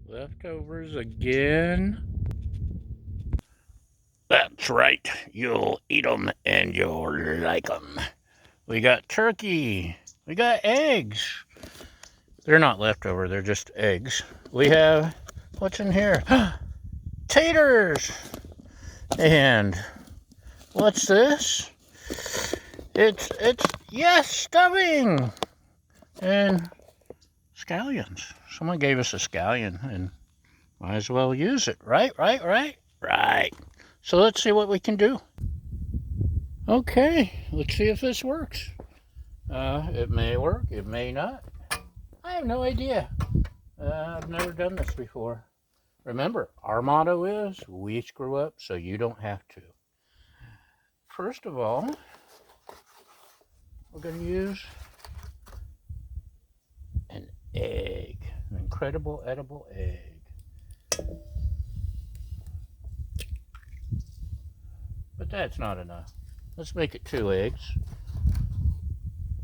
Leftovers again? That's right. You'll eat 'em and you'll like 'em. We got turkey. We got eggs. They're not leftover, they're just eggs. We have, what's in here? Taters. And what's this? Yes, stuffing. And scallions. Someone gave us a scallion and might as well use it. Right. So let's see what we can do. Okay, let's see if this works. It may work, it may not. I have no idea. I've never done this before. Remember, our motto is, we screw up so you don't have to. First of all, we're going to use an egg, an incredible edible egg. But that's not enough. Let's make it 2 eggs.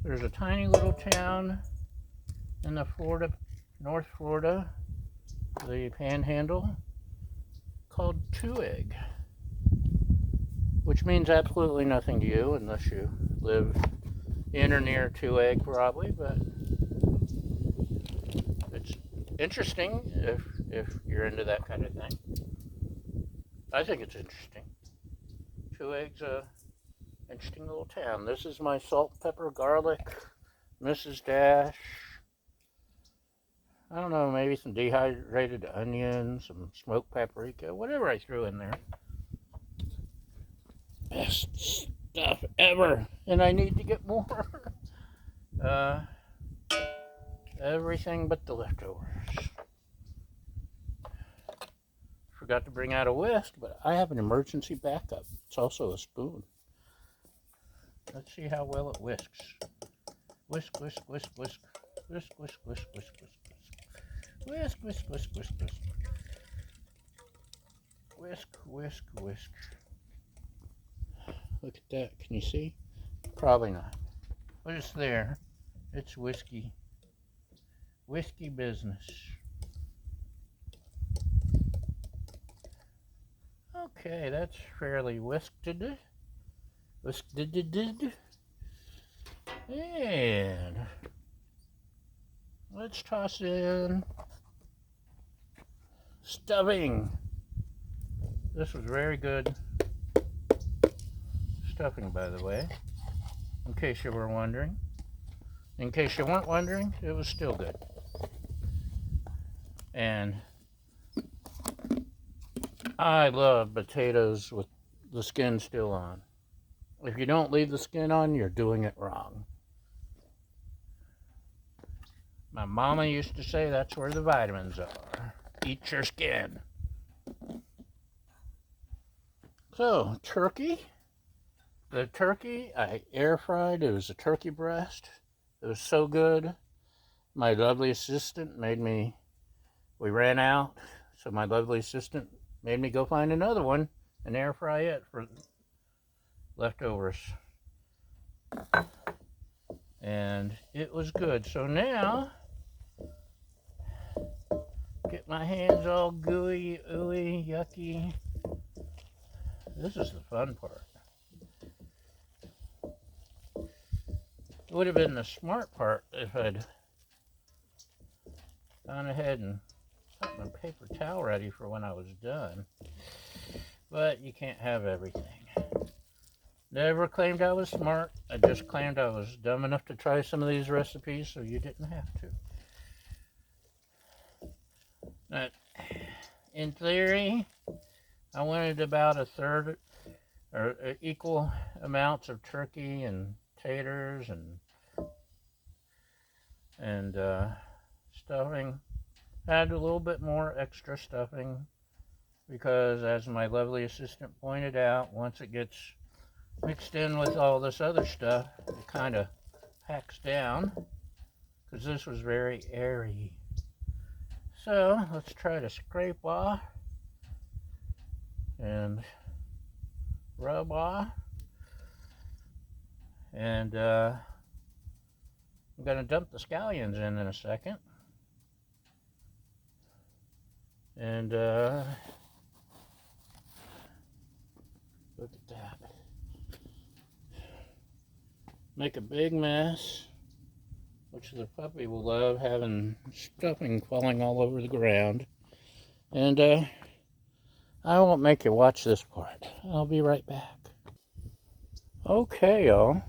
There's a tiny little town in the North Florida, the Panhandle, called 2 Egg, which means absolutely nothing to you unless you live in or near 2 Egg probably, but it's interesting if you're into that kind of thing. I think it's interesting. 2 Eggs, interesting little town. This is my salt, pepper, garlic, Mrs. Dash. I don't know, maybe some dehydrated onions, some smoked paprika, whatever I threw in there. Best stuff ever, and I need to get more. Everything but the leftovers. Forgot to bring out a whisk, but I have an emergency backup. It's also a spoon. Let's see how well it whisks. Whisk. Whisk. Look at that. Can you see? Probably not. But it's there. It's whiskey. Whiskey business. Okay, that's fairly whisked. And let's toss in stuffing. This was very good stuffing, by the way, in case you were wondering. In case you weren't wondering, it was still good. And I love potatoes with the skin still on. If you don't leave the skin on, you're doing it wrong. My mama used to say that's where the vitamins are. Eat your skin. So, turkey. The turkey I air fried. It was a turkey breast. It was so good. My lovely assistant we ran out, so my lovely assistant made me go find another one and air fry it for leftovers. And it was good. So now, get my hands all gooey, ooey, yucky. This is the fun part. It would have been the smart part if I'd gone ahead and got my paper towel ready for when I was done. But you can't have everything. Never claimed I was smart. I just claimed I was dumb enough to try some of these recipes so you didn't have to. But in theory, I wanted about a third or equal amounts of turkey and taters and stuffing. Add a little bit more extra stuffing because, as my lovely assistant pointed out, once it gets mixed in with all this other stuff, it kind of packs down because this was very airy. So let's try to scrape off and rub off. And I'm going to dump the scallions in a second. And look at that. Make a big mess, which the puppy will love, having stuffing falling all over the ground. And I won't make you watch this part. I'll be right back. Okay, y'all.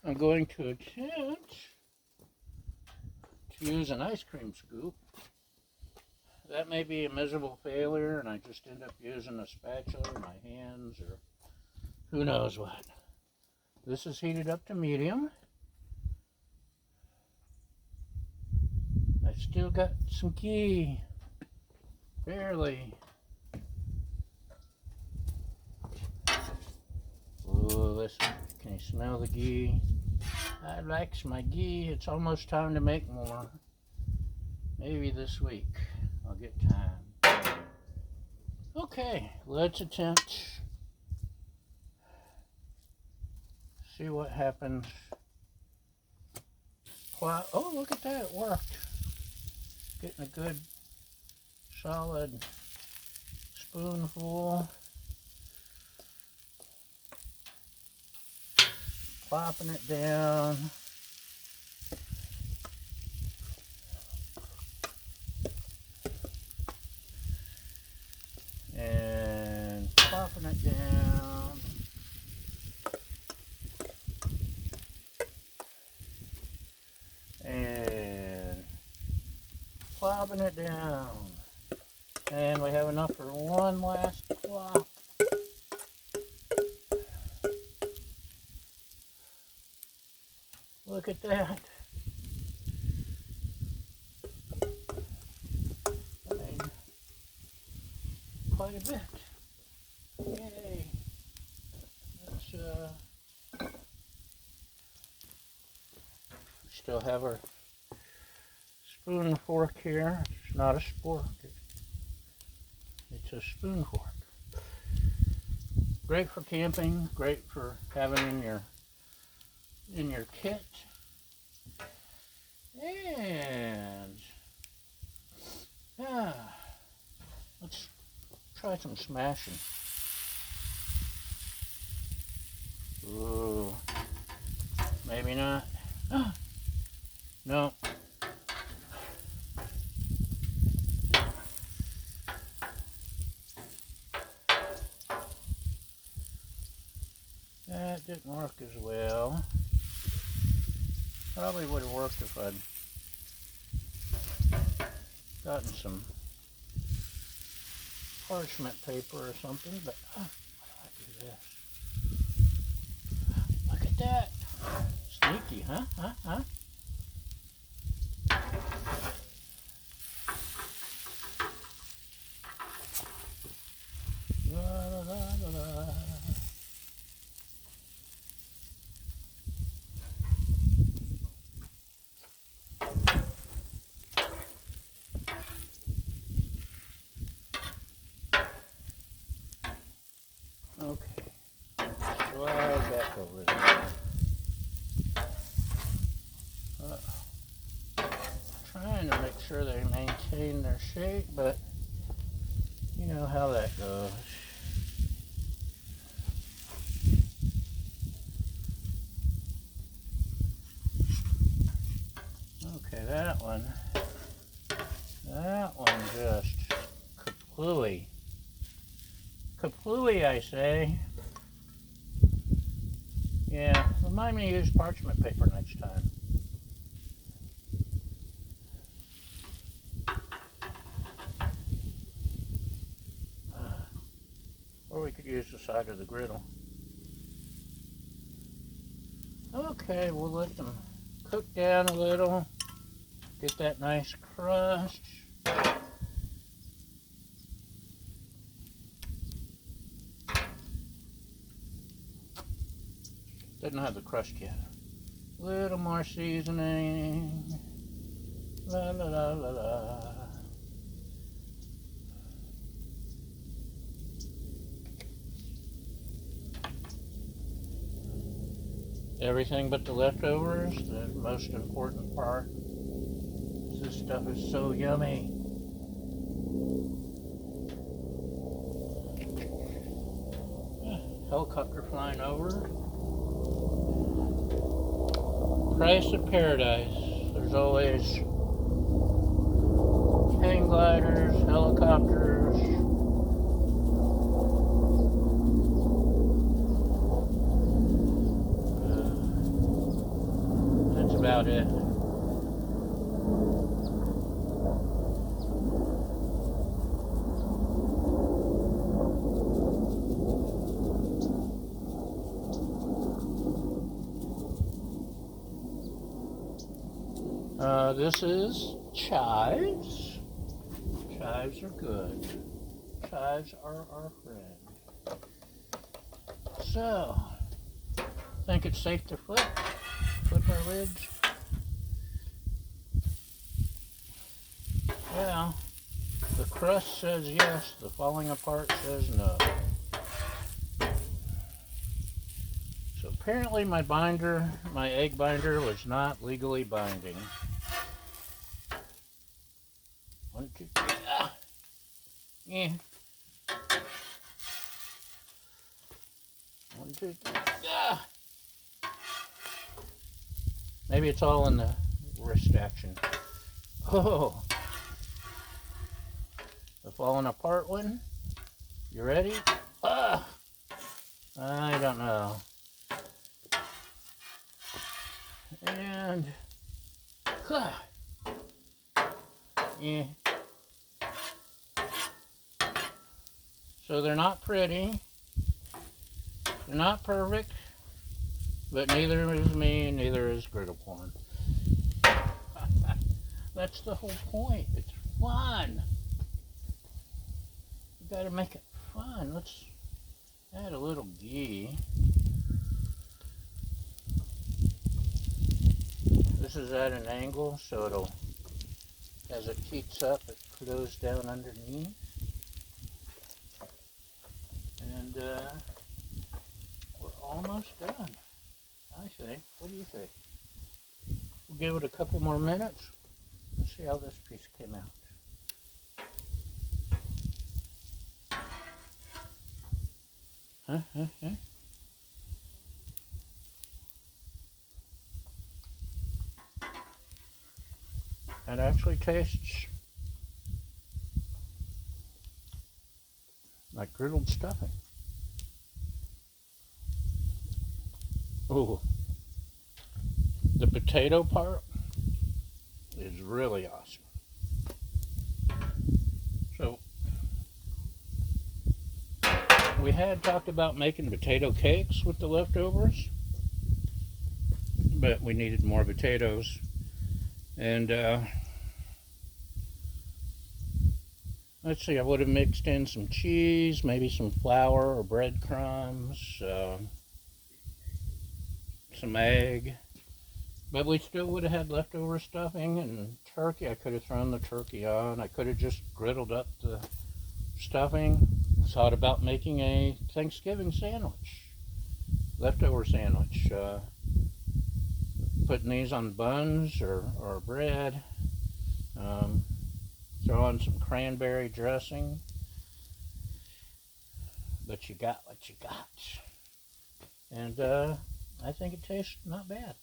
I'm going to attempt to use an ice cream scoop. That may be a miserable failure, and I just end up using a spatula in my hands, or who knows what. This is heated up to medium. I've still got some ghee, barely. Ooh, listen, can you smell the ghee? I likes my ghee. It's almost time to make more. Maybe this week I'll get time. Okay, let's attempt. See what happens. Oh, look at that, it worked. Getting a good solid spoonful. Plopping it down. And plopping it down. And plopping it down. And we have enough for one last plop. Look at that. I mean, quite a bit. Yay. Let's, still have our spoon and fork here. It's not a spork. It's a spoon fork. Great for camping, great for having in your kit. And let's try some smashing. Ooh, maybe not. No. That didn't work as well. Probably would have worked if I'd gotten some parchment paper or something, but how do I do this? Look at that. Sneaky, huh? La, la, la, la, la. Okay, slide back over there. Trying to make sure they maintain their shape, but you know how that goes. Okay, that one just kaplooey, I say. Yeah, remind me to use parchment paper next time. Or we could use the side of the griddle. Okay, we'll let them cook down a little. Get that nice crust. Doesn't have the crust yet. A little more seasoning. La la la la la. Everything but the leftovers, the most important part. This stuff is so yummy. Helicopter flying over. Price of paradise. There's always hang gliders, helicopters. That's about it. This is chives. Chives are good. Chives are our friend. So, think it's safe to flip our lids? Well, the crust says yes, the falling apart says no. So apparently my binder, my egg binder, was not legally binding. 1, 2, 3, yeah. 1, 2, 3, Maybe it's all in the wrist action. Oh, the falling apart one. You ready? I don't know. And yeah. So they're not pretty. They're not perfect. But neither is me, neither is griddle porn. That's the whole point. It's fun. You gotta make it fun. Let's add a little ghee. This is at an angle, so it'll, as it heats up, it goes down underneath. And we're almost done, I think. What do you think? We'll give it a couple more minutes. Let's see how this piece came out. It actually tastes like griddled stuffing. Ooh, the potato part is really awesome. So, we had talked about making potato cakes with the leftovers, but we needed more potatoes. And let's see, I would have mixed in some cheese, maybe some flour or breadcrumbs, some egg. But we still would have had leftover stuffing and turkey. I could have thrown the turkey on. I could have just griddled up the stuffing. Thought about making a Thanksgiving sandwich, leftover sandwich. Putting these on buns or bread. Throw on some cranberry dressing. But you got what you got. And I think it tastes not bad.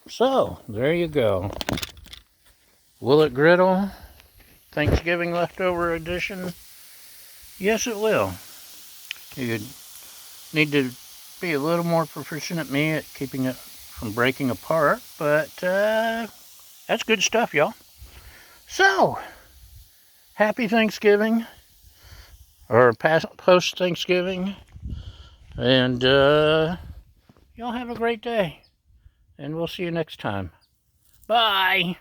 So, there you go. Will it griddle? Thanksgiving leftover edition? Yes, it will. You need to be a little more proficient at me at keeping it from breaking apart, but that's good stuff, y'all. So, happy Thanksgiving, or post-Thanksgiving, and y'all have a great day, and we'll see you next time. Bye!